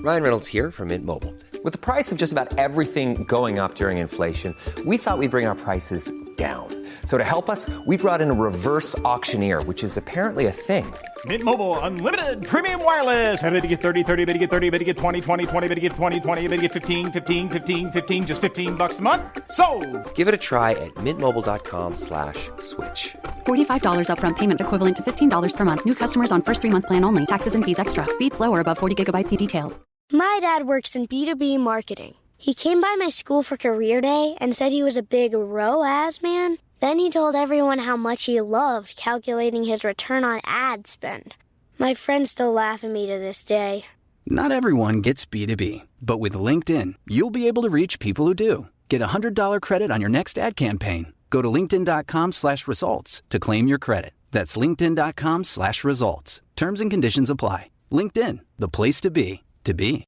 Ryan Reynolds here from Mint Mobile. With the price of just about everything going up during inflation, we thought we'd bring our prices down. So to help us, we brought in a reverse auctioneer, which is apparently a thing. Mint Mobile Unlimited Premium Wireless. How to get 30, 30, bit to get 30, bit to get 20, 20, 20, bit to get 20, 20, bit to get 15, 15, 15, 15, just $15 a month? Sold! Give it a try at mintmobile.com/switch. $45 upfront payment equivalent to $15 per month. New customers on first 3-month plan only. Taxes and fees extra. Speed slower above 40 gigabytes. See detail. My dad works in B2B marketing. He came by my school for career day and said he was a big ROAS man. Then he told everyone how much he loved calculating his return on ad spend. My friends still laugh at me to this day. Not everyone gets B2B, but with LinkedIn, you'll be able to reach people who do. Get $100 credit on your next ad campaign. Go to linkedin.com/results to claim your credit. That's linkedin.com/results. Terms and conditions apply. LinkedIn, the place to be, to be.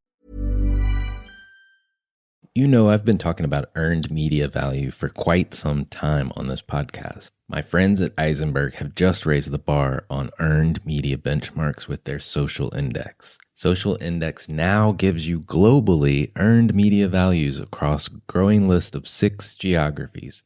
You know, I've been talking about earned media value for quite some time on this podcast. My friends at Eisenberg have just raised the bar on earned media benchmarks with their Social Index. Social Index now gives you globally earned media values across a growing list of 6 geographies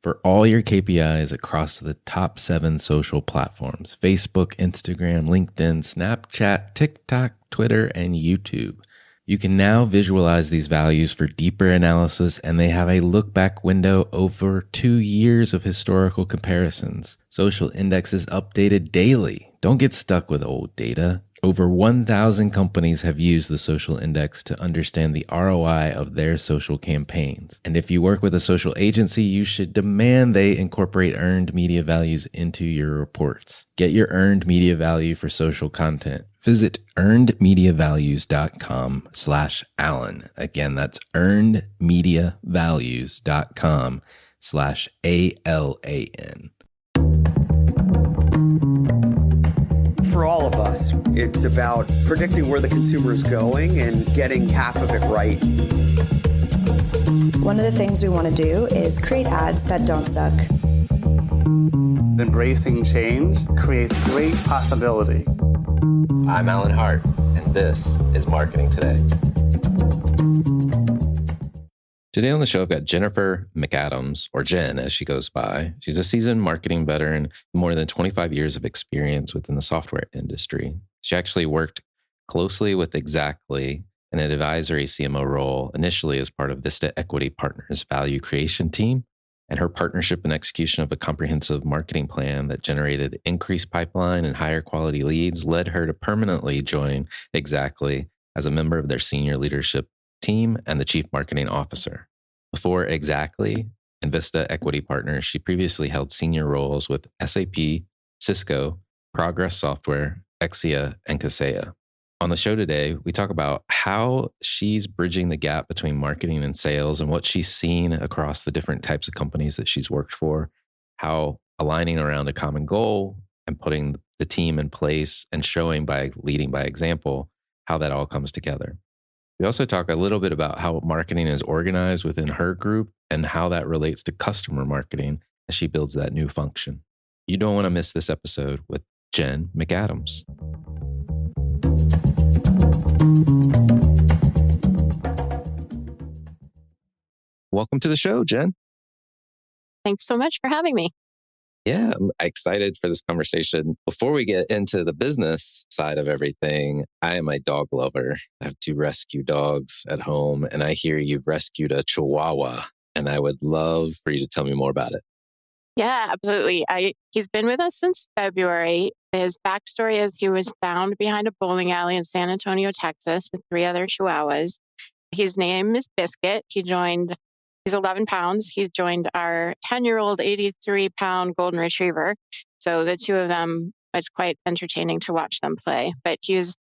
for all your KPIs across the top 7 social platforms: Facebook, Instagram, LinkedIn, Snapchat, TikTok, Twitter, and YouTube. You can now visualize these values for deeper analysis, and they have a look-back window over 2 years of historical comparisons. Social Index is updated daily. Don't get stuck with old data. Over 1,000 companies have used the Social Index to understand the ROI of their social campaigns. And if you work with a social agency, you should demand they incorporate earned media values into your reports. Get your earned media value for social content. Visit earnedmediavalues.com/Alan. Again, that's earnedmediavalues.com/ALAN. For all of us, it's about predicting where the consumer is going and getting half of it right. One of the things we want to do is create ads that don't suck. Embracing change creates great possibility. I'm Alan Hart, and this is Marketing Today. Today on the show, I've got Jennifer McAdams, or Jen as she goes by. She's a seasoned marketing veteran, more than 25 years of experience within the software industry. She actually worked closely with Xactly in an advisory CMO role, initially as part of Vista Equity Partners' value creation team, and her partnership and execution of a comprehensive marketing plan that generated increased pipeline and higher quality leads led her to permanently join Xactly as a member of their senior leadership team and the chief marketing officer. Before Xactly and Vista Equity Partners, she previously held senior roles with SAP, Cisco, Progress Software, Ixia, and Kaseya. On the show today, we talk about how she's bridging the gap between marketing and sales and what she's seen across the different types of companies that she's worked for, how aligning around a common goal and putting the team in place and showing by leading by example, how that all comes together. We also talk a little bit about how marketing is organized within her group and how that relates to customer marketing as she builds that new function. You don't want to miss this episode with Jen McAdams. Welcome to the show, Jen. Thanks so much for having me. Yeah, I'm excited for this conversation. Before we get into the business side of everything, I am a dog lover. I have 2 rescue dogs at home, and I hear you've rescued a Chihuahua, and I would love for you to tell me more about it. Yeah, absolutely. He's been with us since February. His backstory is he was found behind a bowling alley in San Antonio, Texas, with 3 other Chihuahuas. His name is Biscuit. He's 11 pounds. He joined our 10-year-old 83-pound golden retriever. So the 2 of them, it's quite entertaining to watch them play. But he's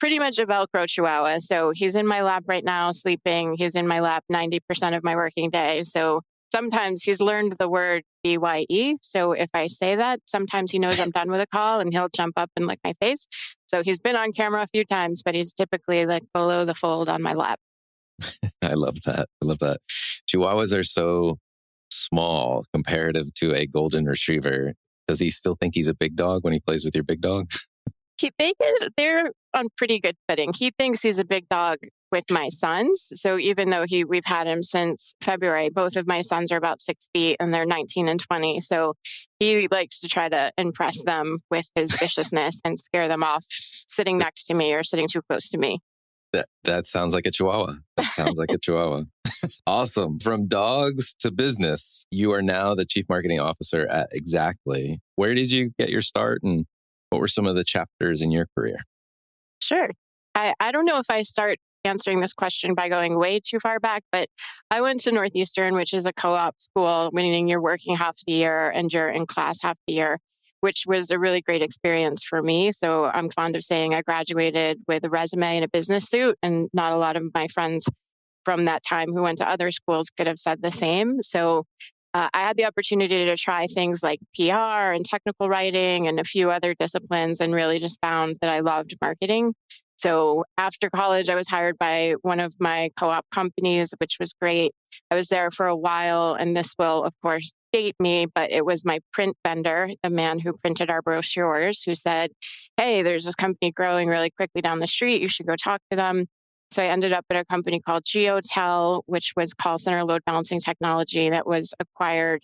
pretty much a Velcro Chihuahua. So he's in my lap right now, sleeping. He's in my lap 90% of my working day. So sometimes he's learned the word BYE. So if I say that, sometimes he knows I'm done with a call and he'll jump up and lick my face. So he's been on camera a few times, but he's typically like below the fold on my lap. I love that. Chihuahuas are so small comparative to a golden retriever. Does he still think he's a big dog when he plays with your big dog? They're on pretty good footing. He thinks he's a big dog with my sons. So even though we've had him since February, both of my sons are about 6 feet and they're 19 and 20. So he likes to try to impress them with his viciousness and scare them off sitting next to me or sitting too close to me. That sounds like a Chihuahua. That sounds like a Chihuahua. Awesome. From dogs to business, you are now the Chief Marketing Officer at Xactly. Where did you get your start and what were some of the chapters in your career? Sure. I don't know if I start answering this question by going way too far back, but I went to Northeastern, which is a co-op school, meaning you're working half the year and you're in class half the year, which was a really great experience for me. So I'm fond of saying I graduated with a resume and a business suit, and not a lot of my friends from that time who went to other schools could have said the same. So I had the opportunity to try things like PR and technical writing and a few other disciplines, and really just found that I loved marketing. So after college, I was hired by one of my co-op companies, which was great. I was there for a while, and this will, of course, date me, but it was my print vendor, the man who printed our brochures, who said, hey, there's this company growing really quickly down the street. You should go talk to them. So I ended up at a company called GeoTel, which was call center load balancing technology that was acquired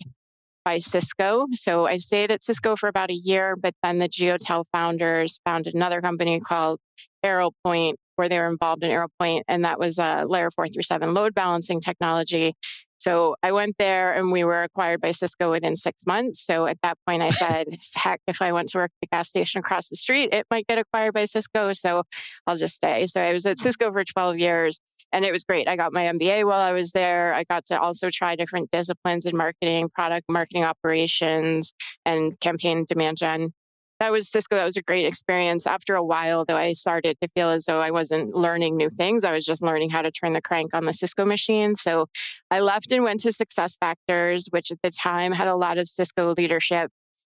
by Cisco. So I stayed at Cisco for about a year, but then the GeoTel founders founded another company called AeroPoint, where they were involved in AeroPoint, and that was a layer 4 through 7 load balancing technology. So I went there and we were acquired by Cisco within 6 months. So at that point I said, heck, if I went to work at the gas station across the street, it might get acquired by Cisco. So I'll just stay. So I was at Cisco for 12 years and it was great. I got my MBA while I was there. I got to also try different disciplines in marketing, product marketing operations, and campaign demand gen. That was Cisco. That was a great experience. After a while, though, I started to feel as though I wasn't learning new things. I was just learning how to turn the crank on the Cisco machine. So I left and went to SuccessFactors, which at the time had a lot of Cisco leadership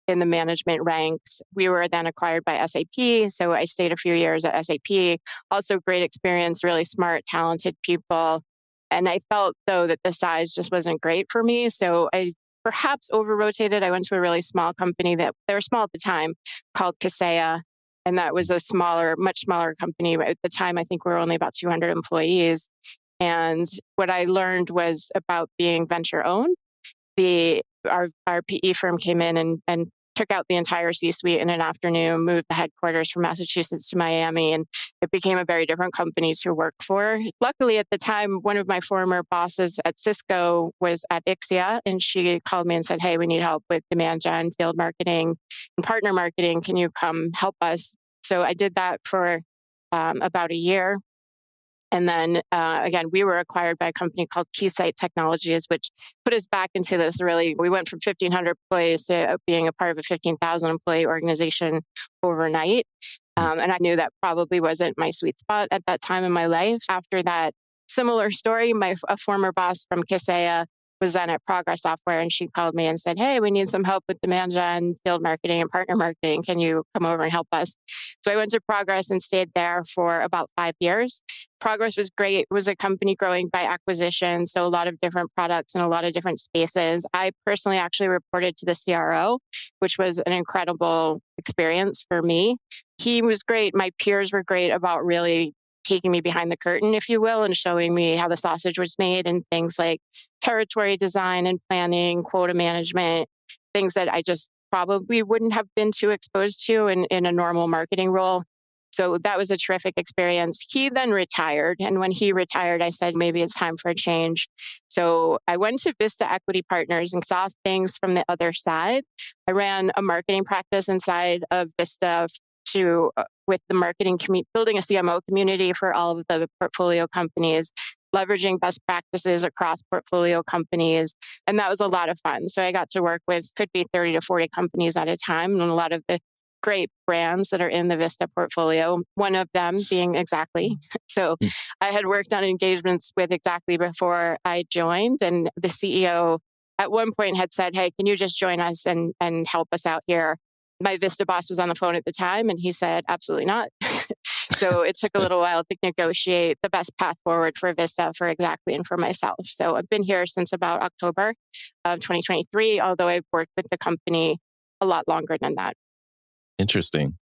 in the management ranks. We were then acquired by SAP. So I stayed a few years at SAP. Also great experience, really smart, talented people. And I felt, though, that the size just wasn't great for me. So I perhaps over-rotated. I went to a really small company that they were small at the time called Kaseya. And that was a smaller, much smaller company. At the time, I think we were only about 200 employees. And what I learned was about being venture owned. Our PE firm came in and took out the entire C-suite in an afternoon, moved the headquarters from Massachusetts to Miami, and it became a very different company to work for. Luckily, at the time, one of my former bosses at Cisco was at Ixia, and she called me and said, hey, we need help with demand gen, field marketing, and partner marketing. Can you come help us? So I did that for about a year. And then, again, we were acquired by a company called Keysight Technologies, which put us back into this we went from 1,500 employees to being a part of a 15,000 employee organization overnight. And I knew that probably wasn't my sweet spot at that time in my life. After that, similar story, a former boss from Kaseya was then at Progress Software, and she called me and said, hey, we need some help with demand gen, field marketing, and partner marketing. Can you come over and help us? So I went to Progress and stayed there for about 5 years. Progress was great. It was a company growing by acquisition, so a lot of different products and a lot of different spaces. I personally actually reported to the CRO, which was an incredible experience for me. He was great. My peers were great about really taking me behind the curtain, if you will, and showing me how the sausage was made and things like territory design and planning, quota management, things that I just probably wouldn't have been too exposed to in a normal marketing role. So that was a terrific experience. He then retired. And when he retired, I said, maybe it's time for a change. So I went to Vista Equity Partners and saw things from the other side. I ran a marketing practice inside of Vista with the marketing building a CMO community for all of the portfolio companies, leveraging best practices across portfolio companies. And that was a lot of fun. So I got to work with, could be 30 to 40 companies at a time, and a lot of the great brands that are in the Vista portfolio, one of them being Xactly. So I had worked on engagements with Xactly before I joined, and the CEO at one point had said, hey, can you just join us and help us out here? My Vista boss was on the phone at the time, and he said, absolutely not. So it took a little while to negotiate the best path forward for Vista, for Xactly, and for myself. So I've been here since about October of 2023, although I've worked with the company a lot longer than that. Interesting.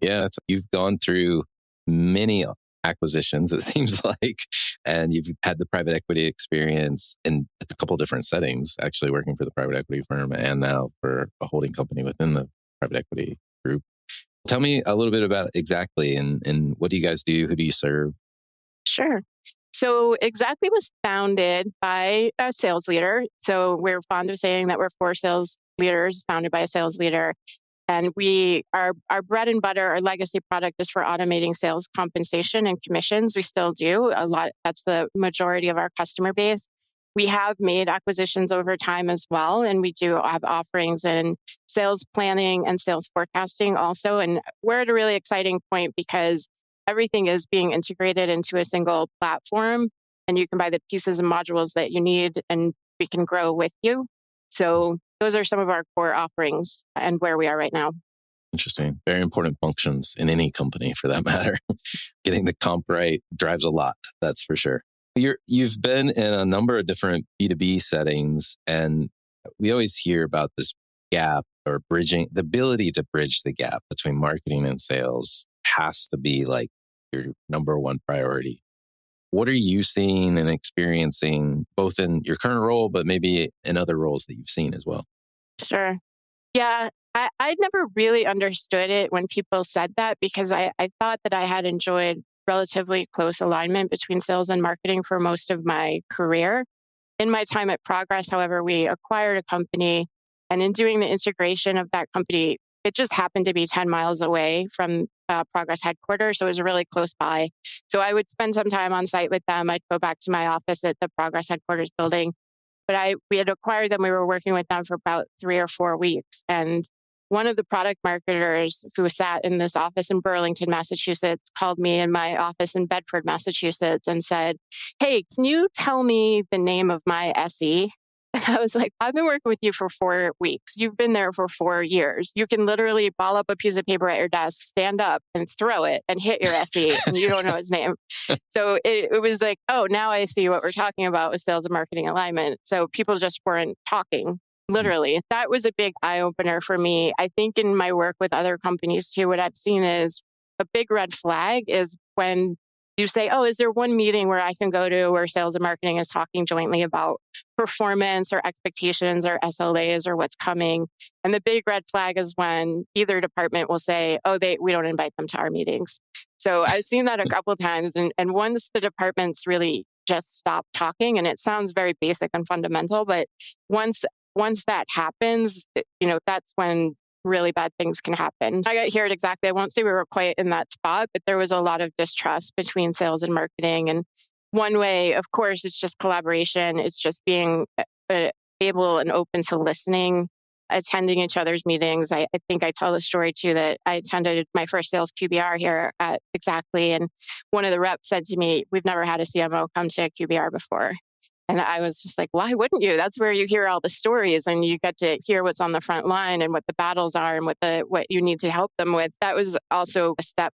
Yeah, you've gone through many acquisitions, it seems like, and you've had the private equity experience in a couple different settings, actually working for the private equity firm and now for a holding company within the private equity group. Tell me a little bit about Xactly and what do you guys do? Who do you serve? Sure. So Xactly was founded by a sales leader. So we're fond of saying that we're 4 sales leaders founded by a sales leader. And our bread and butter, our legacy product is for automating sales compensation and commissions. We still do a lot. That's the majority of our customer base. We have made acquisitions over time as well. And we do have offerings in sales planning and sales forecasting also. And we're at a really exciting point because everything is being integrated into a single platform. And you can buy the pieces and modules that you need and we can grow with you. So those are some of our core offerings and where we are right now. Interesting. Very important functions in any company for that matter. Getting the comp right drives a lot, that's for sure. You've been in a number of different B2B settings, and we always hear about this gap or bridging, the ability to bridge the gap between marketing and sales has to be like your number one priority. What are you seeing and experiencing both in your current role, but maybe in other roles that you've seen as well? Sure. Yeah, I'd never really understood it when people said that because I thought that I had enjoyed relatively close alignment between sales and marketing for most of my career. In my time at Progress, however, we acquired a company, and in doing the integration of that company, it just happened to be 10 miles away from Progress headquarters, so it was really close by. So I would spend some time on site with them. I'd go back to my office at the Progress headquarters building. But we had acquired them. We were working with them for about 3 or 4 weeks. And one of the product marketers who sat in this office in Burlington, Massachusetts, called me in my office in Bedford, Massachusetts, and said, "Hey, can you tell me the name of my SE?" And I was like, "I've been working with you for 4 weeks. You've been there for 4 years. You can literally ball up a piece of paper at your desk, stand up and throw it and hit your SE, and you don't know his name." So it was like, oh, now I see what we're talking about with sales and marketing alignment. So people just weren't talking, literally. That was a big eye-opener for me. I think in my work with other companies too, what I've seen is a big red flag is when you say, "Oh, is there one meeting where I can go to where sales and marketing is talking jointly about performance or expectations or SLAs or what's coming?" And the big red flag is when either department will say, "Oh, we don't invite them to our meetings." So I've seen that a couple of times. And once the departments really just stop talking, and it sounds very basic and fundamental, but once that happens, that's when really bad things can happen. I got here at Xactly. I won't say we were quite in that spot, but there was a lot of distrust between sales and marketing. And one way, of course, it's just collaboration. It's just being able and open to listening, attending each other's meetings. I think I tell the story too that I attended my first sales QBR here at Xactly, and one of the reps said to me, "We've never had a CMO come to a QBR before." And I was just like, why wouldn't you? That's where you hear all the stories and you get to hear what's on the front line and what the battles are and what you need to help them with. That was also a step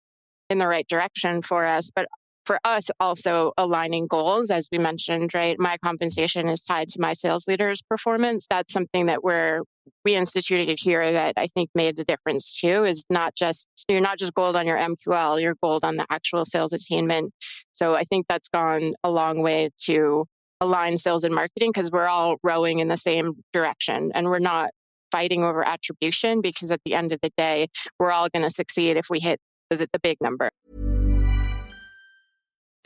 in the right direction for us. But for us, also aligning goals, as we mentioned, right? My compensation is tied to my sales leader's performance. That's something that we instituted here that I think made a difference too, is you're not just gold on your MQL, you're gold on the actual sales attainment. So I think that's gone a long way to align sales and marketing because we're all rowing in the same direction and we're not fighting over attribution because at the end of the day, we're all going to succeed if we hit the big number.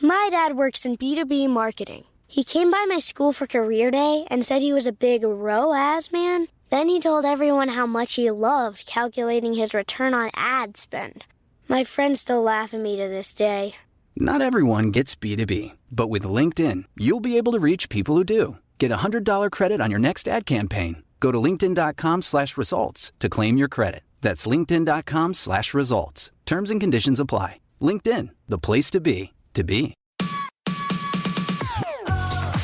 My dad works in B2B marketing. He came by my school for career day and said he was a big ROAS man. Then he told everyone how much he loved calculating his return on ad spend. My friends still laugh at me to this day. Not everyone gets B2B, but with LinkedIn, you'll be able to reach people who do. Get a $100 credit on your next ad campaign. Go to linkedin.com/results to claim your credit. That's linkedin.com/results. Terms and conditions apply. LinkedIn, the place to be, to be.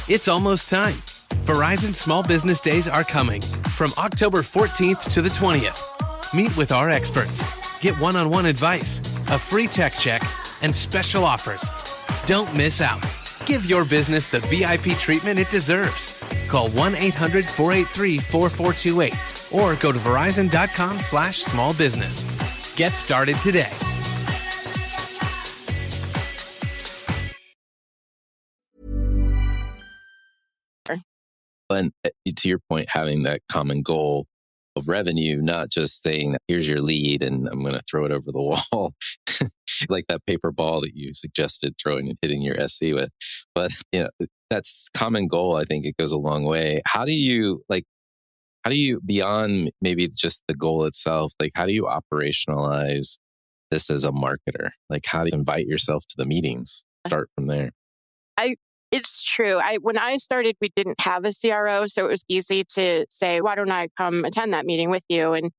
It's almost time. Verizon Small Business Days are coming from October 14th to the 20th. Meet with our experts. Get one-on-one advice, a free tech check, and special offers. Don't miss out. Give your business the VIP treatment it deserves. Call 1-800-483-4428 or go to verizon.com/smallbusiness. Get started today. But to your point, having that common goal of revenue, not just saying, here's your lead and I'm going to throw it over the wall, like that paper ball that you suggested throwing and hitting your SC with. But, that's common goal. I think it goes a long way. How do you beyond maybe just the goal itself, like how do you operationalize this as a marketer? Like how do you invite yourself to the meetings? Start from there. It's true. When I started, we didn't have a CRO, so it was easy to say, why don't I come attend that meeting with you? And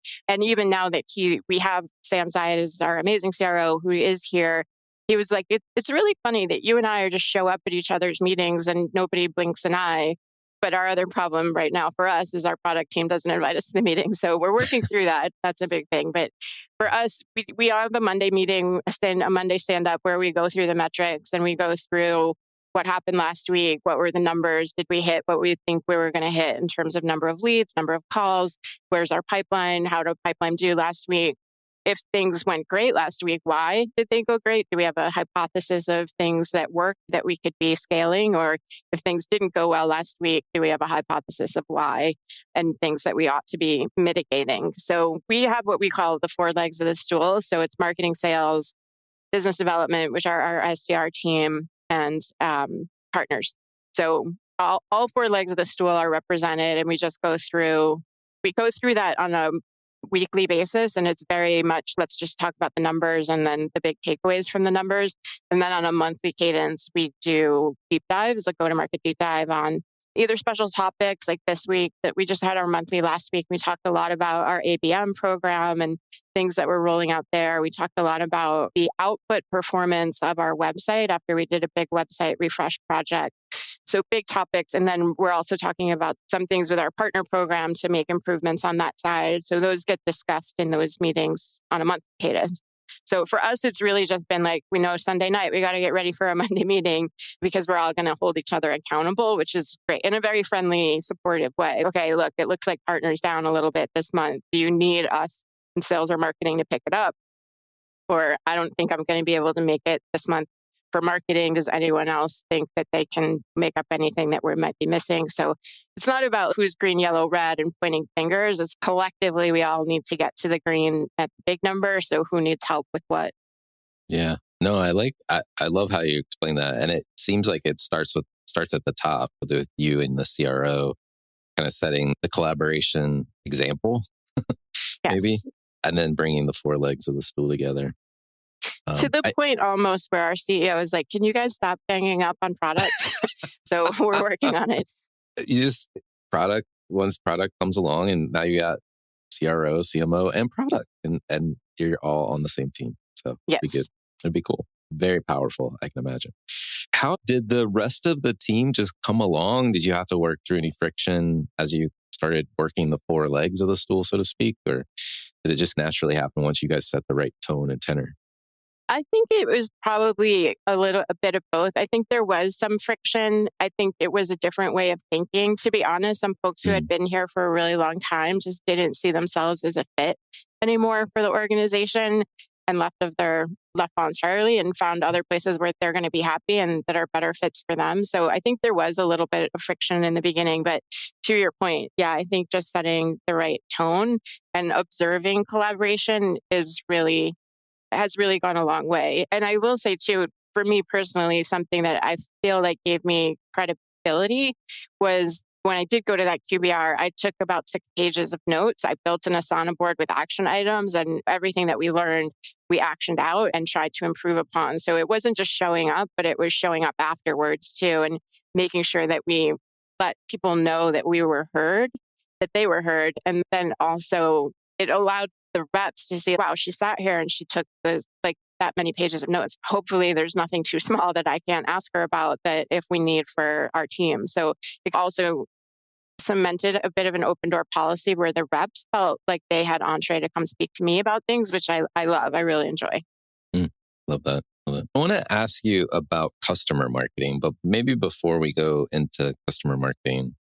even now that we have Sam Zayed as our amazing CRO who is here, he was like, it's really funny that you and I are just show up at each other's meetings and nobody blinks an eye. But our other problem right now for us is our product team doesn't invite us to the meeting. So we're working through that. That's a big thing. But for us, we have a Monday meeting, a Monday stand-up where we go through the metrics and we go through what happened last week, what were the numbers, did we hit what we think we were going to hit in terms of number of leads, number of calls, where's our pipeline, how did pipeline do last week? If things went great last week, why did they go great? Do we have a hypothesis of things that work that we could be scaling? Or if things didn't go well last week, do we have a hypothesis of why and things that we ought to be mitigating? So we have what we call the 4 legs of the stool. So it's marketing, sales, business development, which are our SDR team, and partners. So all 4 legs of the stool are represented, and we go through that on a weekly basis, and it's very much let's just talk about the numbers and then the big takeaways from the numbers. And then on a monthly cadence, we do deep dives, like go-to-market deep dive on either special topics like this week that we just had our monthly last week. We talked a lot about our ABM program and things that we're rolling out there. We talked a lot about the output performance of our website after we did a big website refresh project. So big topics. And then we're also talking about some things with our partner program to make improvements on that side. So those get discussed in those meetings on a monthly cadence. So for us, it's really just been like, we know Sunday night, we got to get ready for a Monday meeting because we're all going to hold each other accountable, which is great in a very friendly, supportive way. Okay, look, it looks like partner's down a little bit this month. Do you need us in sales or marketing to pick it up? Or I don't think I'm going to be able to make it this month for marketing. Does anyone else think that they can make up anything that we might be missing? So it's not about who's green, yellow, red and pointing fingers. It's collectively, we all need to get to the green at the big number. So who needs help with what? Yeah, no, I love how you explain that. And it seems like it starts at the top with you and the CRO kind of setting the collaboration example, maybe, Yes. and then bringing the 4 legs of the stool together. To the point almost where our CEO is like, can you guys stop banging up on product? So we're working on it. You just once product comes along and now you got CRO, CMO and product and you're all on the same team. So Yes. It'd be cool. Very powerful, I can imagine. How did the rest of the team just come along? Did you have to work through any friction as you started working the 4 legs of the stool, so to speak? Or did it just naturally happen once you guys set the right tone and tenor? I think it was probably a bit of both. I think there was some friction. I think it was a different way of thinking, to be honest. Some folks who had been here for a really long time just didn't see themselves as a fit anymore for the organization and left voluntarily and found other places where they're going to be happy and that are better fits for them. So I think there was a little bit of friction in the beginning, but to your point, yeah, I think just setting the right tone and observing collaboration has really gone a long way. And I will say too, for me personally, something that I feel like gave me credibility was when I did go to that QBR, I took about 6 pages of notes. I built an Asana board with action items and everything that we learned, we actioned out and tried to improve upon. So it wasn't just showing up, but it was showing up afterwards too, and making sure that we let people know that we were heard, that they were heard. And then also it allowed the reps to see, wow, she sat here and she took that many pages of notes. Hopefully there's nothing too small that I can't ask her about that if we need for our team. So it also cemented a bit of an open door policy where the reps felt like they had entree to come speak to me about things, which I love. I really enjoy. Love that. I want to ask you about customer marketing, but maybe before we go into customer marketing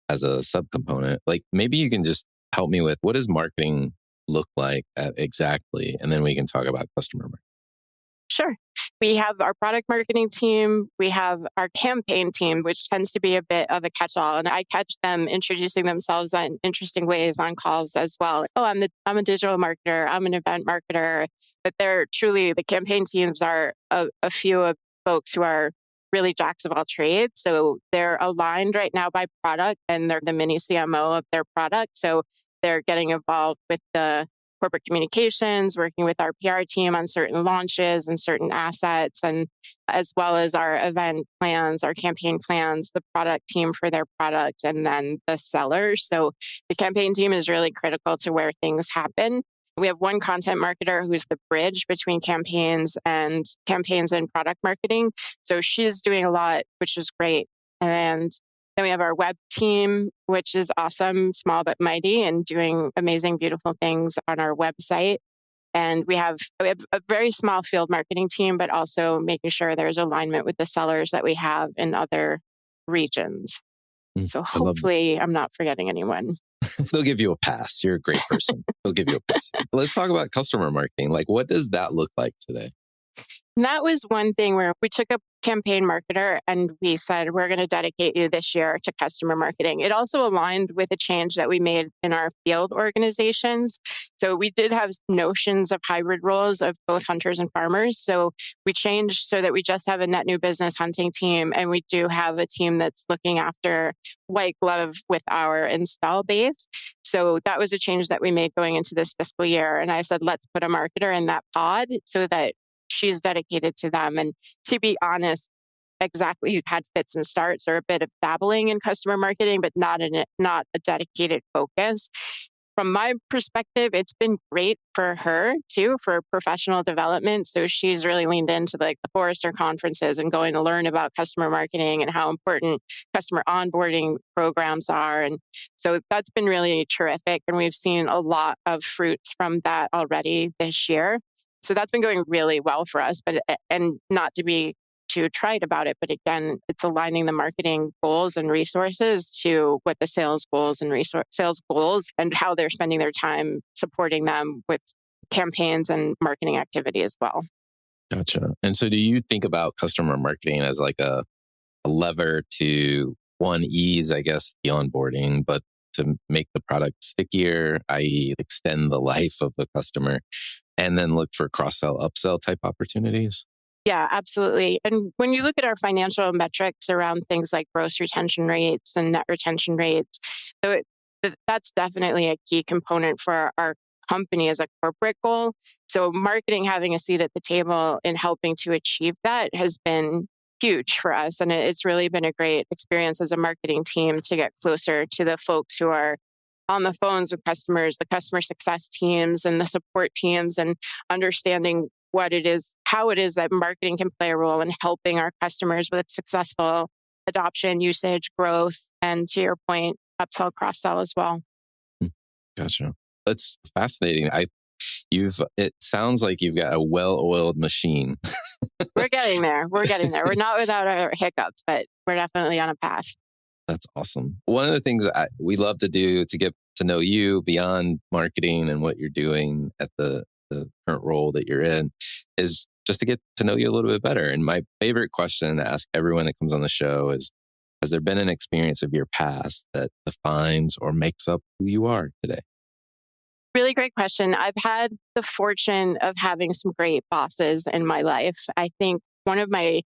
as a subcomponent, like maybe you can just help me with what does marketing look like at Xactly? And then we can talk about customer marketing. Sure. We have our product marketing team. We have our campaign team, which tends to be a bit of a catch-all. And I catch them introducing themselves in interesting ways on calls as well. Oh, I'm a digital marketer. I'm an event marketer. But they're truly, the campaign teams are a few of folks who are really jacks of all trades. So they're aligned right now by product, and they're the mini CMO of their product. So they're getting involved with the corporate communications, working with our PR team on certain launches and certain assets, and as well as our event plans, our campaign plans, the product team for their product, and then the sellers. So the campaign team is really critical to where things happen. We have one content marketer who's the bridge between campaigns and product marketing. So she's doing a lot, which is great. And then we have our web team, which is awesome, small but mighty, and doing amazing, beautiful things on our website. And we have a very small field marketing team, but also making sure there's alignment with the sellers that we have in other regions. So hopefully I'm not forgetting anyone. They'll give you a pass. You're a great person. They'll give you a pass. Let's talk about customer marketing. Like, what does that look like today? And that was one thing where we took a campaign marketer and we said, we're going to dedicate you this year to customer marketing. It also aligned with a change that we made in our field organizations. So we did have notions of hybrid roles of both hunters and farmers. So we changed so that we just have a net new business hunting team, and we do have a team that's looking after white glove with our install base. So that was a change that we made going into this fiscal year. And I said, let's put a marketer in that pod so that she's dedicated to them. And to be honest, Xactly had fits and starts or a bit of dabbling in customer marketing, but not a dedicated focus. From my perspective, it's been great for her too, for professional development. So she's really leaned into the Forrester conferences and going to learn about customer marketing and how important customer onboarding programs are. And so that's been really terrific. And we've seen a lot of fruits from that already this year. So that's been going really well for us, and not to be too trite about it, but again, it's aligning the marketing goals and resources to what the sales goals and how they're spending their time supporting them with campaigns and marketing activity as well. Gotcha. And so do you think about customer marketing as like a lever to ease, I guess, the onboarding, but to make the product stickier, i.e. extend the life of the customer, and then look for cross-sell, upsell type opportunities? Yeah, absolutely. And when you look at our financial metrics around things like gross retention rates and net retention rates, so that's definitely a key component for our company as a corporate goal. So marketing having a seat at the table in helping to achieve that has been huge for us. And it's really been a great experience as a marketing team to get closer to the folks who are on the phones with customers, the customer success teams and the support teams, and understanding what it is, how it is that marketing can play a role in helping our customers with successful adoption, usage, growth, and to your point, upsell, cross-sell as well. Gotcha. That's fascinating. It sounds like you've got a well-oiled machine. We're getting there. We're not without our hiccups, but we're definitely on a path. That's awesome. One of the things we love to do to get to know you beyond marketing and what you're doing at the current role that you're in is just to get to know you a little bit better. And my favorite question to ask everyone that comes on the show is, has there been an experience of your past that defines or makes up who you are today? Really great question. I've had the fortune of having some great bosses in my life. I think one of my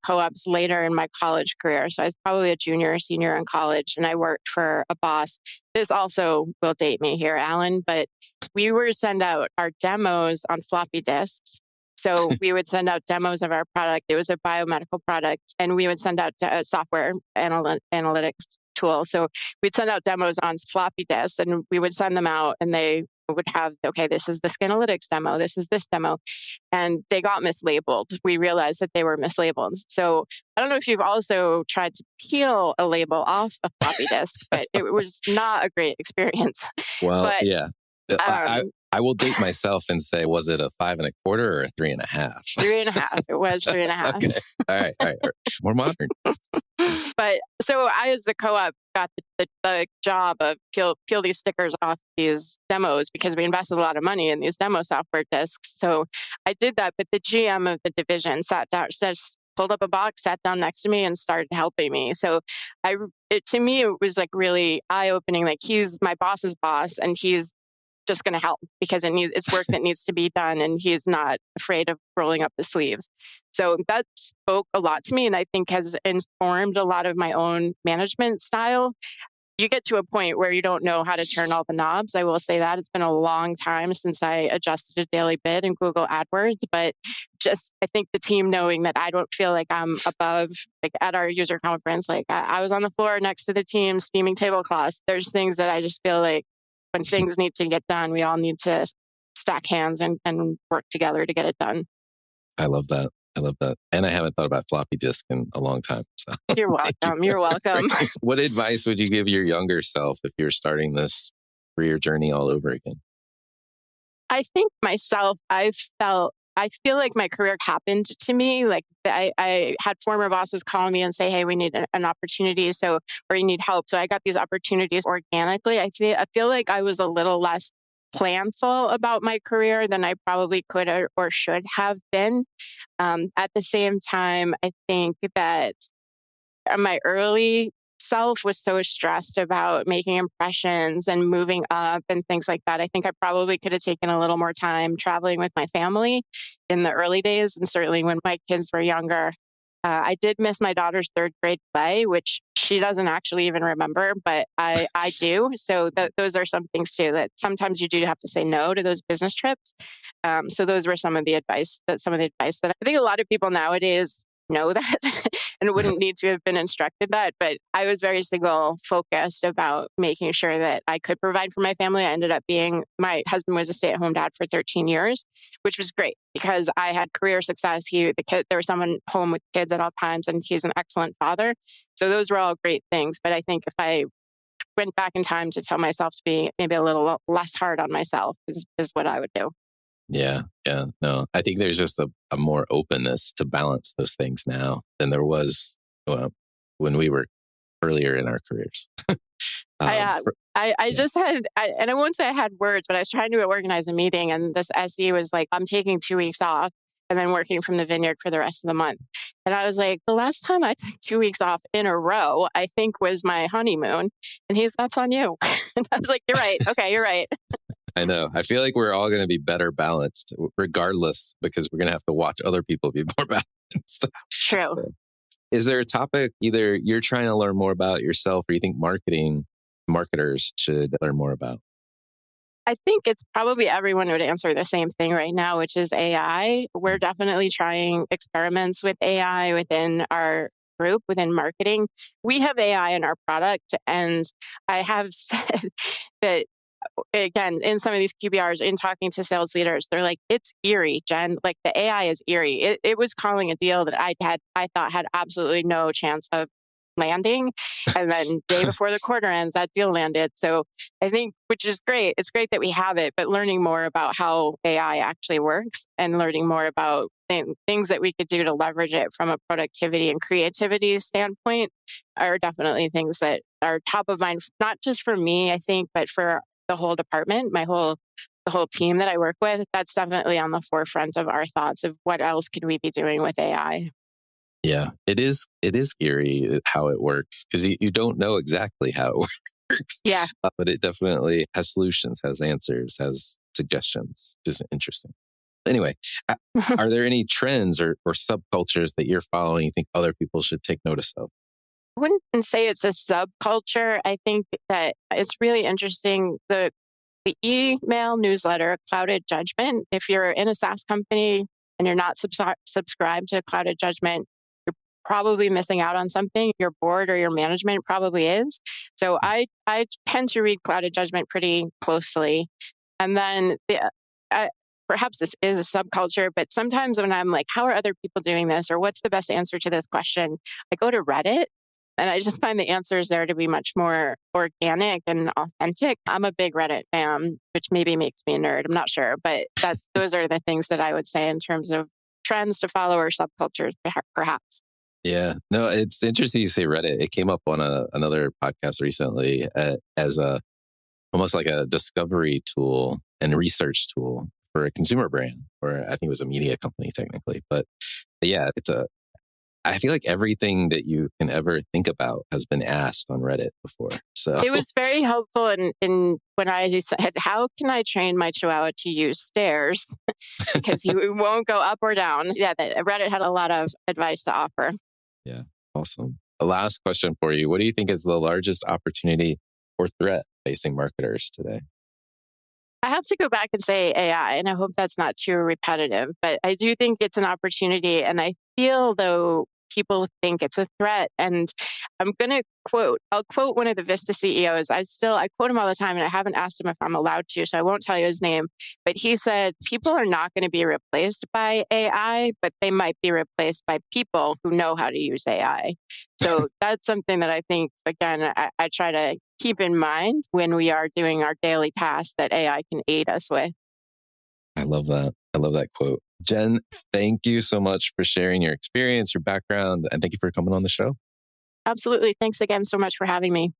co-ops later in my college career, so I was probably a junior or senior in college, and I worked for a boss. This also will date me here, Alan, but we were to send out our demos on floppy disks. So we would send out demos of our product. It was a biomedical product, and we would send out a software analytics tool. So we'd send out demos on floppy disks, and we would send them out, and they would have, okay, this is the Analytics demo, this is this demo. And they got mislabeled. We realized that they were mislabeled. So I don't know if you've also tried to peel a label off a floppy disk, but it was not a great experience. Well, but, yeah. I will date myself and say, was it a 5 1/4 or a 3 1/2? 3 1/2. It was 3 1/2. Okay. All right. More modern. But so I, as the co-op, got the job of peel these stickers off these demos because we invested a lot of money in these demo software disks. So I did that, but the GM of the division sat down, pulled up a box, sat down next to me, and started helping me. So to me, it was like really eye-opening. Like, he's my boss's boss, and he's just going to help because it's work that needs to be done, and he's not afraid of rolling up the sleeves. So that spoke a lot to me, and I think has informed a lot of my own management style. You get to a point where you don't know how to turn all the knobs. I will say that it's been a long time since I adjusted a daily bid in Google AdWords, but just I think the team knowing that I don't feel like I'm above, like at our user conference, like I was on the floor next to the team steaming tablecloths. There's things that I just feel like when things need to get done, we all need to stack hands and work together to get it done. I love that. And I haven't thought about floppy disk in a long time. So. You're welcome. You're welcome. What advice would you give your younger self if you're starting this career journey all over again? I think myself, I feel like my career happened to me. Like I had former bosses call me and say, hey, we need an opportunity. Or you need help. So I got these opportunities organically. I feel like I was a little less planful about my career than I probably could or should have been. At the same time, I think that my early self was so stressed about making impressions and moving up and things like that. I think I probably could have taken a little more time traveling with my family in the early days, and certainly when my kids were younger. I did miss my daughter's third grade play, which she doesn't actually even remember, but I do. So those are some things too, that sometimes you do have to say no to those business trips. So those were some of the advice that I think a lot of people nowadays know that and wouldn't need to have been instructed that. But I was very single focused about making sure that I could provide for my family. I ended up my husband was a stay-at-home dad for 13 years, which was great because I had career success. There was someone home with kids at all times, and he's an excellent father. So those were all great things. But I think if I went back in time to tell myself to be maybe a little less hard on myself is what I would do. Yeah. No, I think there's just a more openness to balance those things now than there was when we were earlier in our careers. I just had, and I won't say I had words, but I was trying to organize a meeting, and this SE was like, I'm taking 2 weeks off and then working from the vineyard for the rest of the month. And I was like, the last time I took 2 weeks off in a row, I think was my honeymoon. And that's on you. And I was like, you're right. Okay, you're right. I know. I feel like we're all going to be better balanced regardless, because we're going to have to watch other people be more balanced. True. So, is there a topic either you're trying to learn more about yourself or you think marketers should learn more about? I think it's probably everyone would answer the same thing right now, which is AI. We're definitely trying experiments with AI within our group, within marketing. We have AI in our product, and I have said that, again, in some of these QBRs, in talking to sales leaders, they're like, it's eerie, Jen. Like, the AI is eerie. It was calling a deal that I thought had absolutely no chance of landing. And then day before the quarter ends, that deal landed. So I think, which is great. It's great that we have it, but learning more about how AI actually works and learning more about things that we could do to leverage it from a productivity and creativity standpoint are definitely things that are top of mind, not just for me, I think, but for the whole department, the whole team that I work with. That's definitely on the forefront of our thoughts of what else could we be doing with AI. Yeah, it is eerie how it works, because you don't know exactly how it works. Yeah. But it definitely has solutions, has answers, has suggestions. Just interesting. Anyway, are there any trends or subcultures that you're following you think other people should take notice of? I wouldn't say it's a subculture. I think that it's really interesting. The email newsletter, Clouded Judgment, if you're in a SaaS company and you're not subscribed to Clouded Judgment, you're probably missing out on something. Your board or your management probably is. So I tend to read Clouded Judgment pretty closely. And then perhaps this is a subculture, but sometimes when I'm like, how are other people doing this? Or what's the best answer to this question? I go to Reddit. And I just find the answers there to be much more organic and authentic. I'm a big Reddit fan, which maybe makes me a nerd. I'm not sure, but those are the things that I would say in terms of trends to follow or subcultures, perhaps. Yeah, no, it's interesting you say Reddit. It came up on another podcast recently as almost like a discovery tool and research tool for a consumer brand, or I think it was a media company technically. But yeah, I feel like everything that you can ever think about has been asked on Reddit before. So it was very helpful in when I said, how can I train my Chihuahua to use stairs? Because you won't go up or down. Yeah, Reddit had a lot of advice to offer. Yeah, awesome. A last question for you. What do you think is the largest opportunity or threat facing marketers today? I have to go back and say AI, and I hope that's not too repetitive, but I do think it's an opportunity. And I feel, though, people think it's a threat. And I'll quote one of the Vista CEOs. I quote him all the time, and I haven't asked him if I'm allowed to, so I won't tell you his name. But he said, people are not going to be replaced by AI, but they might be replaced by people who know how to use AI. So that's something that I think, again, I try to keep in mind when we are doing our daily tasks that AI can aid us with. I love that. I love that quote. Jen, thank you so much for sharing your experience, your background, and thank you for coming on the show. Absolutely. Thanks again so much for having me.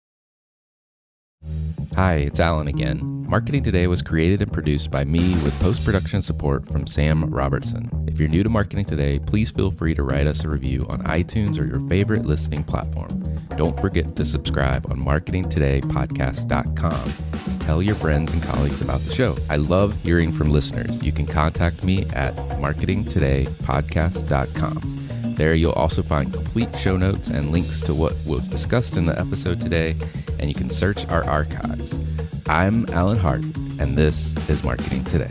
Hi, it's Alan again. Marketing Today was created and produced by me with post-production support from Sam Robertson. If you're new to Marketing Today, please feel free to write us a review on iTunes or your favorite listening platform. Don't forget to subscribe on marketingtodaypodcast.com. Tell your friends and colleagues about the show. I love hearing from listeners. You can contact me at marketingtodaypodcast.com. There you'll also find complete show notes and links to what was discussed in the episode today, and you can search our archives. I'm Alan Hart, and this is Marketing Today.